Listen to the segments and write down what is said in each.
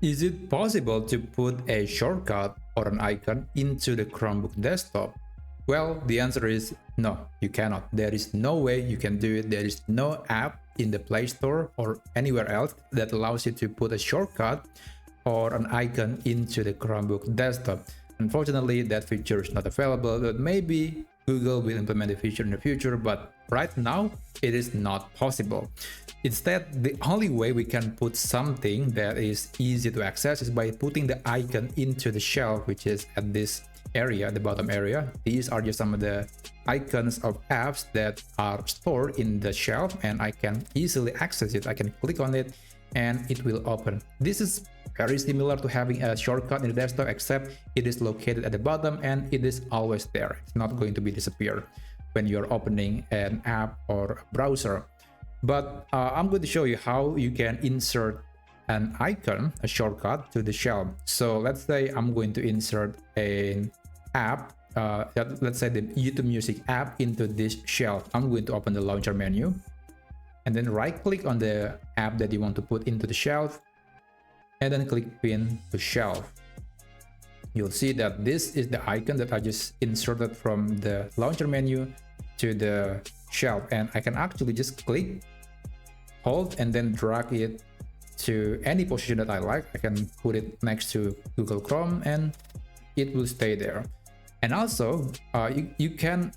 Is it possible to put a shortcut or an icon into the Chromebook desktop? Well, the answer is no, you cannot. There is no way you can do it. There is no app in the Play Store or anywhere else that allows you to put a shortcut or an icon into the Chromebook desktop. Unfortunately, that feature is not available, but maybe Google will implement the feature in the future, but right now it is not possible. Instead, the only way we can put something that is easy to access is by putting the icon into the shelf, which is at this area, the bottom area. These are just some of the icons of apps that are stored in the shelf, and I can easily access it. I can click on it and it will open. This is very similar to having a shortcut in the desktop, except it is located at the bottom and it is always there. It's not going to be disappear when you're opening an app or a browser. But I'm going to show you how you can insert an icon, a shortcut, to the shelf. So let's say I'm going to insert an app, let's say the YouTube Music app, into this shelf. I'm going to open the launcher menu and then right click on the app that you want to put into the shelf and then click pin to shelf. You'll see that this is the icon that I just inserted from the launcher menu to the shelf, and I can actually just click, hold, and then drag it to any position that I like. I can put it next to Google Chrome and it will stay there. And also you can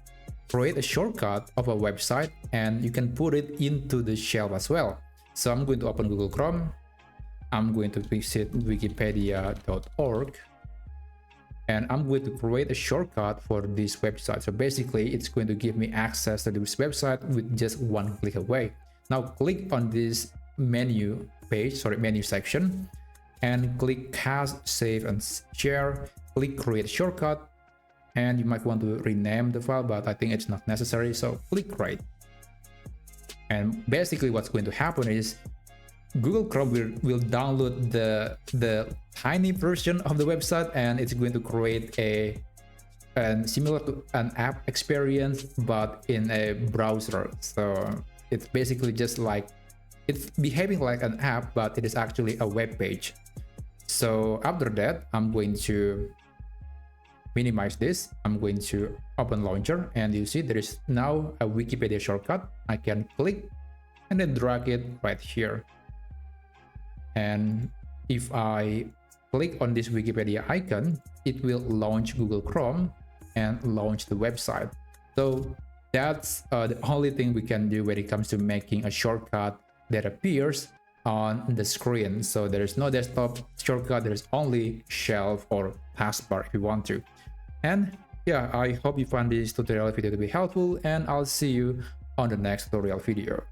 create a shortcut of a website and you can put it into the shelf as well. So I'm going to open Google Chrome. I'm going to visit wikipedia.org and I'm going to create a shortcut for this website. So basically it's going to give me access to this website with just one click away. Now click on this menu section and click cast, save and share. Click create shortcut, and you might want to rename the file, but I think it's not necessary, so click create. And basically what's going to happen is Google Chrome will download the tiny version of the website, and it's going to create a similar to an app experience but in a browser. So it's basically just like, it's behaving like an app, but it is actually a web page. So after that, I'm going to minimize this. I'm going to open launcher, and you see there is now a Wikipedia shortcut. I can click and then drag it right here. And if I click on this Wikipedia icon, it will launch Google Chrome and launch the website. So that's the only thing we can do when it comes to making a shortcut that appears on the screen. So there is no desktop shortcut, there is only shelf or taskbar if you want to. And yeah, I hope you found this tutorial video to be helpful, and I'll see you on the next tutorial video.